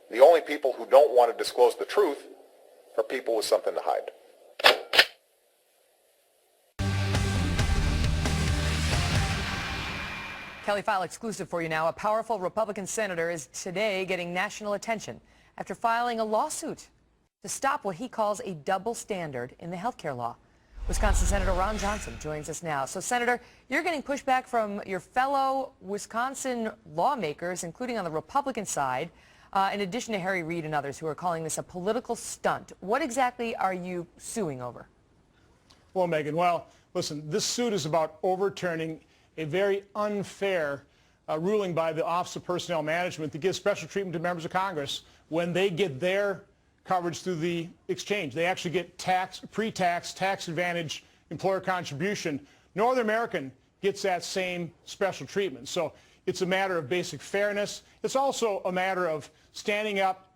The only people who don't want to disclose the truth are people with something to hide. Kelly File exclusive for you now. A powerful Republican senator is today getting national attention after filing a lawsuit to stop what he calls a double standard in the health care law. Wisconsin Senator Ron Johnson joins us now. So, Senator, you're getting pushback from your fellow Wisconsin lawmakers, including on the Republican side, in addition to Harry Reid and others who are calling this a political stunt. What exactly are you suing over? Well, Megan, listen, this suit is about overturning a very unfair ruling by the Office of Personnel Management that gives special treatment to members of Congress when they get their coverage through the exchange. They actually get pre-tax, tax advantage employer contribution. No other American gets that same special treatment. So it's a matter of basic fairness. It's also a matter of standing up,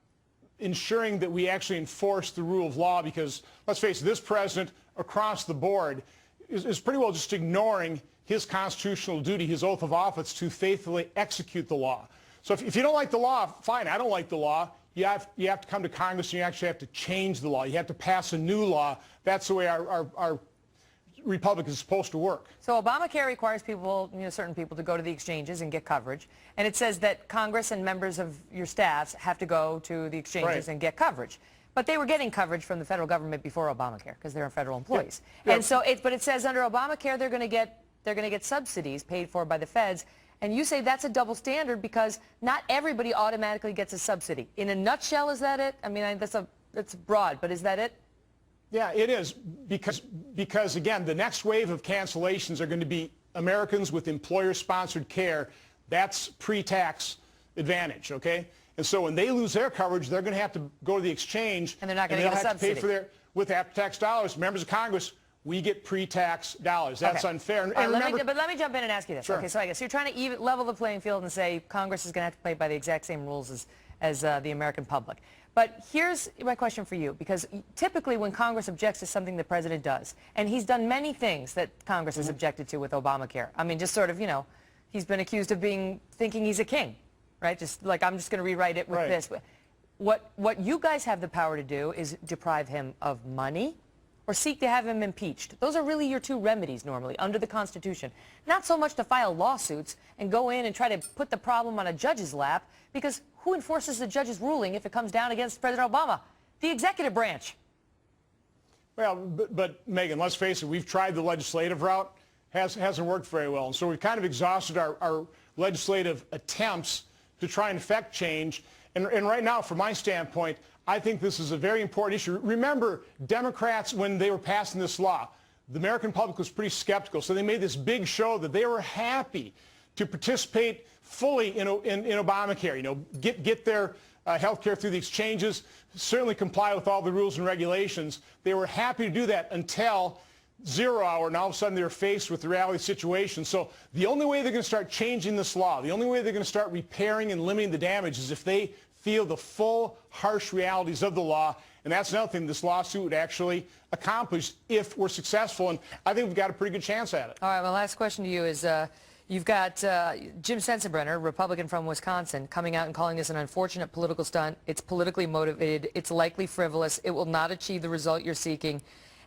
ensuring that we actually enforce the rule of law, because let's face it, this president across the board is pretty well just ignoring his constitutional duty, his oath of office, to faithfully execute the law. So if you don't like the law, fine, I don't like the law. You have to come to Congress and you actually have to change the law. You have to pass a new law. That's the way our republic is supposed to work. So Obamacare requires people, certain people, to go to the exchanges and get coverage. And it says that Congress and members of your staffs have to go to the exchanges and get coverage. But they were getting coverage from the federal government before Obamacare because they're federal employees. Yeah. And so but it says under Obamacare they're going to get subsidies paid for by the feds. And you say that's a double standard because not everybody automatically gets a subsidy. In a nutshell, is that it? I mean, that's broad, but is that it? Yeah, it is, because again, the next wave of cancellations are going to be Americans with employer-sponsored care. That's pre-tax advantage, okay? And so when they lose their coverage, they're going to have to go to the exchange, and they're not going to get a subsidy. To pay for with after-tax dollars. Members of Congress, we get pre-tax dollars. That's unfair. And remember, but let me jump in and ask you this. Sure. Okay, so I guess you're trying to level the playing field and say Congress is going to have to play by the exact same rules as the American public. But here's my question for you, because typically when Congress objects to something the president does, and he's done many things that Congress has objected to with Obamacare. I mean, just sort of, he's been accused of thinking he's a king, right? Just like, I'm just going to rewrite it with this. What you guys have the power to do is deprive him of money or seek to have him impeached. Those are really your two remedies normally under the Constitution. Not so much to file lawsuits and go in and try to put the problem on a judge's lap, because who enforces the judge's ruling if it comes down against President Obama? The executive branch. Well, but Megan, let's face it, we've tried the legislative route. Hasn't worked very well. And so we've kind of exhausted our legislative attempts to try and effect change. And right now, from my standpoint, I think this is a very important issue. Remember, Democrats, when they were passing this law, the American public was pretty skeptical. So they made this big show that they were happy to participate fully in Obamacare. Get their health care through the exchanges, certainly comply with all the rules and regulations. They were happy to do that until 0 hour, and all of a sudden they're faced with the reality situation. So the only way they're going to start changing this law, the only way they're going to start repairing and limiting the damage is if they feel the full, harsh realities of the law. And that's another thing this lawsuit would actually accomplish if we're successful. And I think we've got a pretty good chance at it. All right, my last question to you is, you've got Jim Sensenbrenner, Republican from Wisconsin, coming out and calling this an unfortunate political stunt. It's politically motivated. It's likely frivolous. It will not achieve the result you're seeking,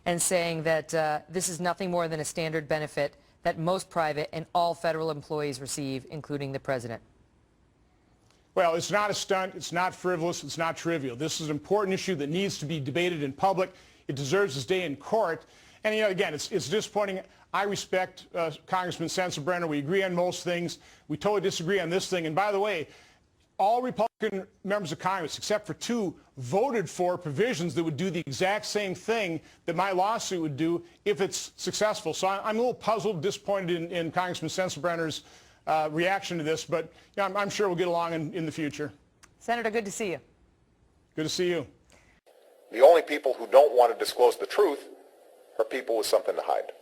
and saying that this is nothing more than a standard benefit that most private and all federal employees receive, including the president. Well, it's not a stunt. It's not frivolous. It's not trivial. This is an important issue that needs to be debated in public. It deserves its day in court. And, again, it's disappointing. I respect Congressman Sensenbrenner. We agree on most things. We totally disagree on this thing. And by the way, all Republican members of Congress, except for two, voted for provisions that would do the exact same thing that my lawsuit would do if it's successful. So I'm a little puzzled, disappointed in Congressman Sensenbrenner's reaction to this, but I'm sure we'll get along in the future. Senator, good to see you. Good to see you. The only people who don't want to disclose the truth are people with something to hide.